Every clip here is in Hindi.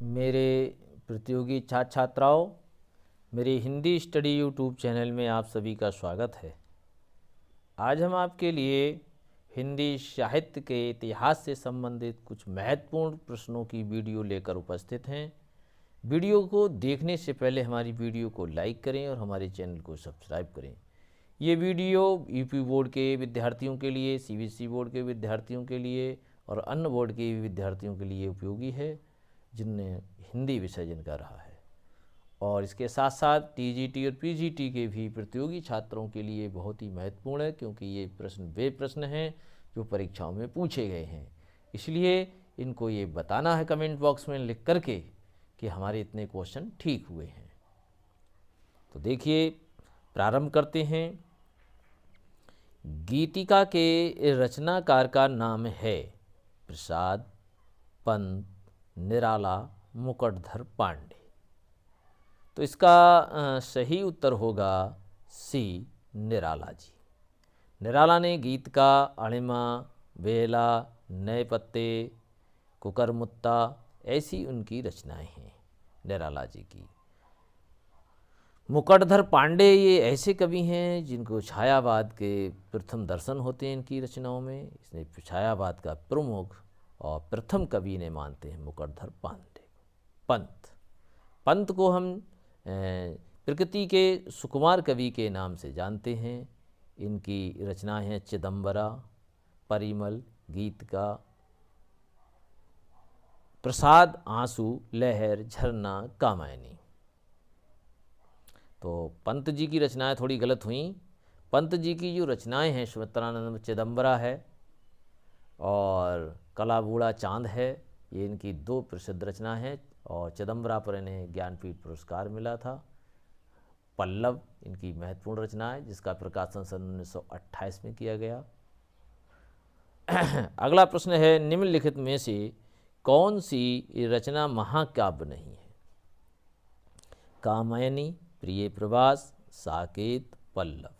मेरे प्रतियोगी छात्र छात्राओं, मेरे हिंदी स्टडी यूट्यूब चैनल में आप सभी का स्वागत है। आज हम आपके लिए हिंदी साहित्य के इतिहास से संबंधित कुछ महत्वपूर्ण प्रश्नों की वीडियो लेकर उपस्थित हैं। वीडियो को देखने से पहले हमारी वीडियो को लाइक करें और हमारे चैनल को सब्सक्राइब करें। ये वीडियो यूपी बोर्ड के विद्यार्थियों के लिए, सीबीएसई बोर्ड के विद्यार्थियों के लिए और अन्य बोर्ड के विद्यार्थियों के लिए उपयोगी है जिनने हिंदी विषय जिनका रहा है, और इसके साथ साथ टीजीटी और पीजीटी के भी प्रतियोगी छात्रों के लिए बहुत ही महत्वपूर्ण है, क्योंकि ये प्रश्न वे प्रश्न हैं जो परीक्षाओं में पूछे गए हैं। इसलिए इनको ये बताना है कमेंट बॉक्स में लिख करके कि हमारे इतने क्वेश्चन ठीक हुए हैं। तो देखिए, प्रारंभ करते हैं। गीतिका के रचनाकार का नाम है प्रसाद, पंत, निराला, मुकुटधर पांडे। तो इसका सही उत्तर होगा सी, निराला जी। निराला ने गीत का अणिमा, बेला, नए पत्ते, कुकरमुत्ता ऐसी उनकी रचनाएं हैं निराला जी की। मुकुटधर पांडे ये ऐसे कवि हैं जिनको छायावाद के प्रथम दर्शन होते हैं इनकी रचनाओं में। इसने छायावाद का प्रमुख और प्रथम कवि ने मानते हैं मुकुटधर पांडे। पंत को हम प्रकृति के सुकुमार कवि के नाम से जानते हैं। इनकी रचनाएं हैं चिदंबरा, परिमल, गीत का, प्रसाद, आंसू, लहर, झरना, कामायनी। तो पंत जी की रचनाएं थोड़ी गलत हुई। पंत जी की जो रचनाएं हैं, सुमित्रानंद चिदंबरा है और कलाबूढ़ा चांद है, ये इनकी दो प्रसिद्ध रचना हैं। और चिदंबरा पर इन्हें ज्ञानपीठ पुरस्कार मिला था। पल्लव इनकी महत्वपूर्ण रचना है जिसका प्रकाशन सन 1928 में किया गया। अगला प्रश्न है, निम्नलिखित में से कौन सी रचना महाकाव्य नहीं है? कामायनी, प्रिय प्रवास, साकेत, पल्लव।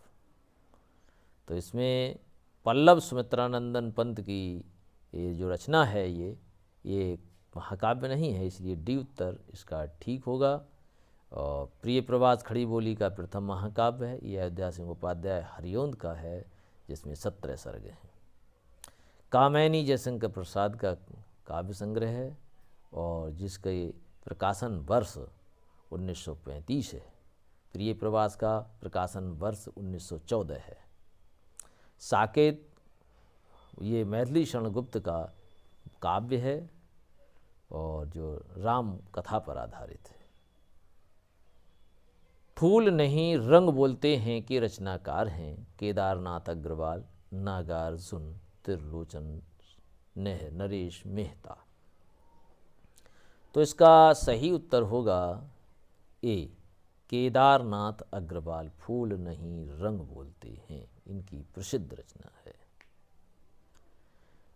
तो इसमें पल्लव सुमित्रानंदन पंत की ये जो रचना है ये महाकाव्य नहीं है, इसलिए डी उत्तर इसका ठीक होगा। और प्रिय प्रवास खड़ी बोली का प्रथम महाकाव्य है। ये अयोध्या सिंह उपाध्याय हरिओंद का है जिसमें 17 सर्ग हैं। कामैनी जयशंकर प्रसाद का काव्य संग्रह है और जिसके प्रकाशन वर्ष 1935 है। प्रिय प्रवास का प्रकाशन वर्ष 1914 है। साकेत ये मैथिली शरणगुप्त का काव्य है और जो राम कथा पर आधारित है। फूल नहीं रंग बोलते हैं के रचनाकार हैं केदारनाथ अग्रवाल, नागार्जुन, त्रिलोचन, नरेश मेहता। तो इसका सही उत्तर होगा ए, केदारनाथ अग्रवाल। फूल नहीं रंग बोलते हैं इनकी प्रसिद्ध रचना है।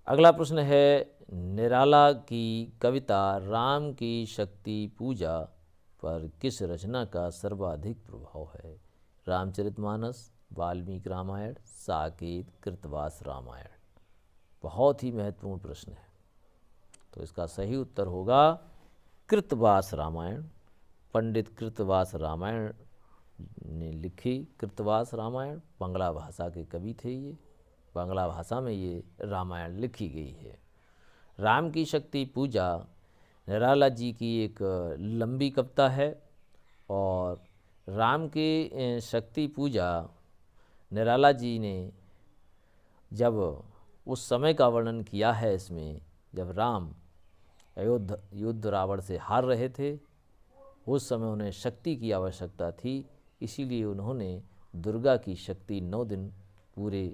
अगला प्रश्न है, निराला की कविता राम की शक्ति पूजा पर किस रचना का सर्वाधिक प्रभाव है? रामचरितमानस, वाल्मीकि रामायण, साकेत, कृतवास रामायण। बहुत ही महत्वपूर्ण प्रश्न है। तो इसका सही उत्तर होगा कृतवास रामायण। पंडित कृतवास रामायण ने लिखी कृतवास रामायण। बांग्ला भाषा के कवि थे ये। बांग्ला भाषा में ये रामायण लिखी गई है। राम की शक्ति पूजा निराला जी की एक लंबी कविता है और राम के शक्ति पूजा निराला जी ने जब उस समय का वर्णन किया है इसमें, जब राम युद्ध रावण से हार रहे थे, उस समय उन्हें शक्ति की आवश्यकता थी। इसीलिए उन्होंने दुर्गा की शक्ति 9 दिन पूरे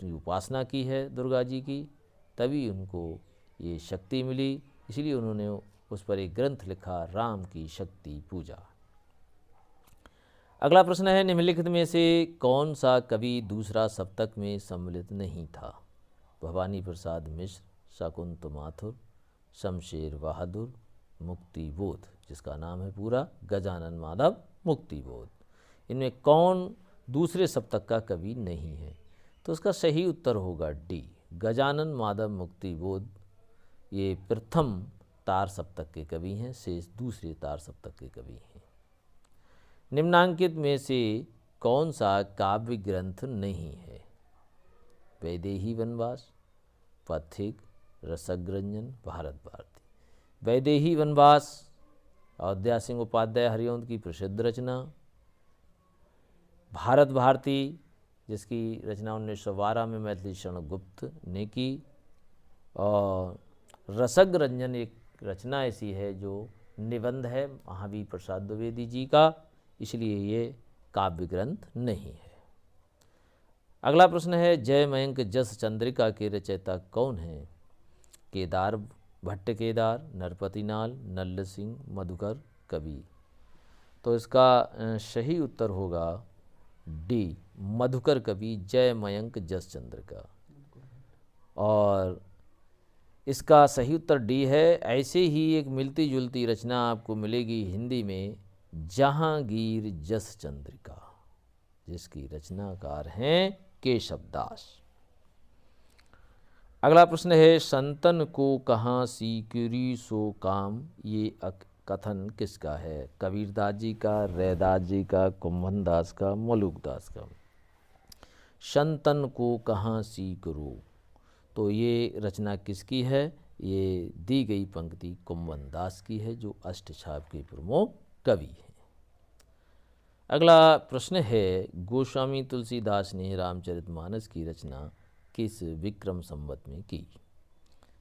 उपासना की है दुर्गा जी की, तभी उनको ये शक्ति मिली। इसलिए उन्होंने उस पर एक ग्रंथ लिखा, राम की शक्ति पूजा। अगला प्रश्न है, निम्नलिखित में से कौन सा कवि दूसरा सप्तक में सम्मिलित नहीं था? भवानी प्रसाद मिश्र, शाकुंत माथुर, शमशेर बहादुर, मुक्तिबोध, जिसका नाम है पूरा गजानन माधव मुक्तिबोध। इनमें कौन दूसरे सप्तक का कवि नहीं है? तो उसका सही उत्तर होगा डी, गजानन माधव मुक्तिबोध। ये प्रथम तार सप्तक के कवि हैं, शेष दूसरे तार सप्तक के कवि हैं। निम्नांकित में से कौन सा काव्य ग्रंथ नहीं है? वैदेही वनवास, पथिक, रसग्रंजन, भारत भारती। वैदेही वनवास अयोध्या सिंह उपाध्याय हरिवंश की प्रसिद्ध रचना। भारत भारती जिसकी रचना 1912 में मैथिली शरण गुप्त ने की। और रसग्रंजन एक रचना ऐसी है जो निबंध है महावीर प्रसाद द्विवेदी जी का, इसलिए ये काव्य ग्रंथ नहीं है। अगला प्रश्न है, जय मयंक जस चंद्रिका के रचयिता कौन हैं? केदार भट्ट केदार, नरपति नाल, नल्ल सिंह, मधुकर कवि। तो इसका सही उत्तर होगा डी, मधुकर कवि, जय मयंक जस चंद्रिका। और इसका सही उत्तर डी है। ऐसे ही एक मिलती जुलती रचना आपको मिलेगी हिंदी में, जहांगीर जस चंद्रिका, जिसकी रचनाकार हैं केशव दास। अगला प्रश्न है, संतन को कहाँ सीकरी सो काम, ये कथन किसका है? कबीरदास जी का, रैदास जी का, कुंभन दास का, मलूक दास का। संतन को कहाँ सीकरो, तो ये रचना किसकी है? ये दी गई पंक्ति कुंभन दास की है, जो अष्टछाप के प्रमुख कवि हैं। अगला प्रश्न है, गोस्वामी तुलसीदास ने रामचरितमानस की रचना किस विक्रम संवत में की?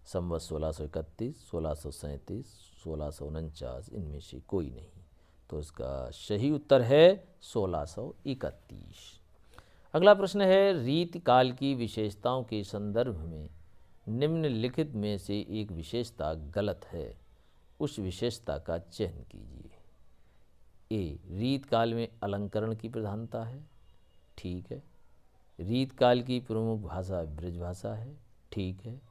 संवत 1631, 1637, 1649, इनमें से कोई नहीं। तो इसका सही उत्तर है 1631। अगला प्रश्न है, रीतिकाल की विशेषताओं के संदर्भ में निम्नलिखित में से एक विशेषता गलत है, उस विशेषता का चयन कीजिए। ए, रीतकाल में अलंकरण की प्रधानता है, ठीक है। रीतकाल की प्रमुख भाषा ब्रज भाषा है, ठीक है।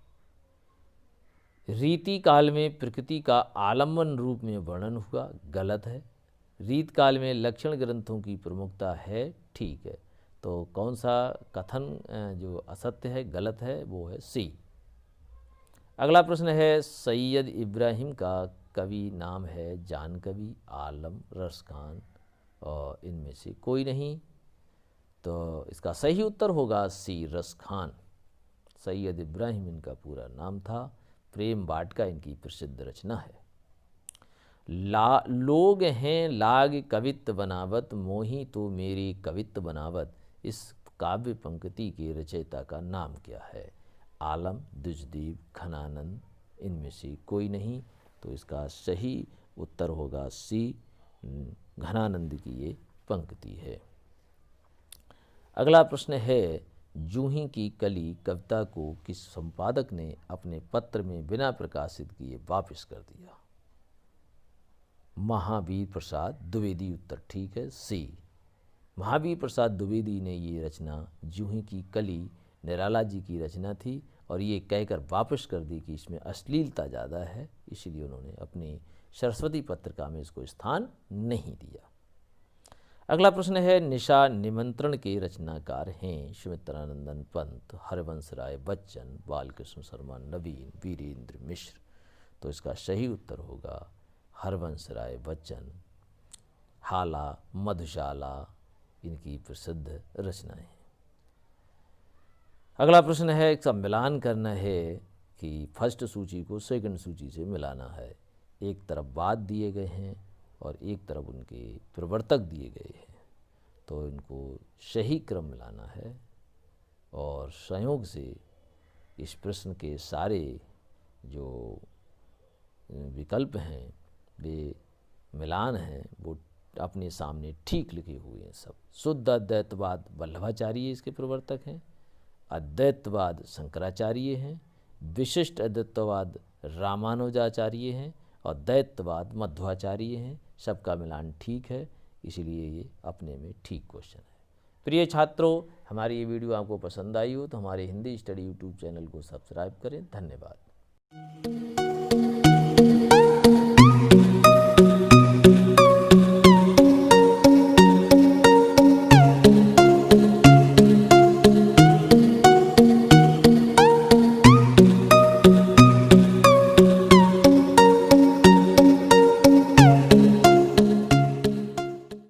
रीतिकाल में प्रकृति का आलम्बन रूप में वर्णन हुआ, गलत है। रीतकाल में लक्षण ग्रंथों की प्रमुखता है, ठीक है। तो कौन सा कथन जो असत्य है, गलत है, वो है सी। अगला प्रश्न है, सैयद इब्राहिम का कवि नाम है जान कवि, आलम, रसखान, और इनमें से कोई नहीं। तो इसका सही उत्तर होगा सी, रसखान। सैयद इब्राहिम इनका पूरा नाम था। प्रेम वाटिका इनकी प्रसिद्ध रचना है। लोग हैं लाग कवित्त बनावत, मोही तो मेरी कवित्त बनावत, इस काव्य पंक्ति के रचयिता का नाम क्या है? आलम, द्विजदीप, घनानंद, इनमें से कोई नहीं। तो इसका सही उत्तर होगा सी, घनानंद की ये पंक्ति है। अगला प्रश्न है, जूही की कली कविता को किस संपादक ने अपने पत्र में बिना प्रकाशित किए वापस कर दिया? महावीर प्रसाद द्विवेदी, उत्तर ठीक है, सी। महावीर प्रसाद द्विवेदी ने ये रचना जूही की कली निराला जी की रचना थी, और ये कहकर वापस कर दी कि इसमें अश्लीलता ज़्यादा है, इसीलिए उन्होंने अपनी सरस्वती पत्रिका में इसको स्थान नहीं दिया। अगला प्रश्न है, निशा निमंत्रण के रचनाकार हैं सुमित्रानंदन पंत, हरवंश राय बच्चन, बालकृष्ण शर्मा नवीन, वीरेंद्र मिश्र। तो इसका सही उत्तर होगा हरवंश राय बच्चन। हाला, मधुशाला इनकी प्रसिद्ध रचनाएं। अगला प्रश्न है, एक मिलान करना है कि फर्स्ट सूची को सेकंड सूची से मिलाना है। एक तरफ वाद दिए गए हैं और एक तरफ उनके प्रवर्तक दिए गए हैं, तो इनको सही क्रम मिलाना है। और संयोग से इस प्रश्न के सारे जो विकल्प हैं वे मिलान हैं, वो अपने सामने ठीक लिखे हुए हैं सब। शुद्ध अद्वैतवाद वल्लभाचार्य इसके प्रवर्तक हैं, अद्वैतवाद शंकराचार्य हैं, विशिष्ट अद्वैतवाद रामानुजाचार्य हैं, और द्वैतवाद मध्वाचार्य हैं। सबका मिलान ठीक है, इसलिए ये अपने में ठीक क्वेश्चन है। प्रिय छात्रों, हमारी ये वीडियो आपको पसंद आई हो तो हमारे हिंदी स्टडी यूट्यूब चैनल को सब्सक्राइब करें। धन्यवाद।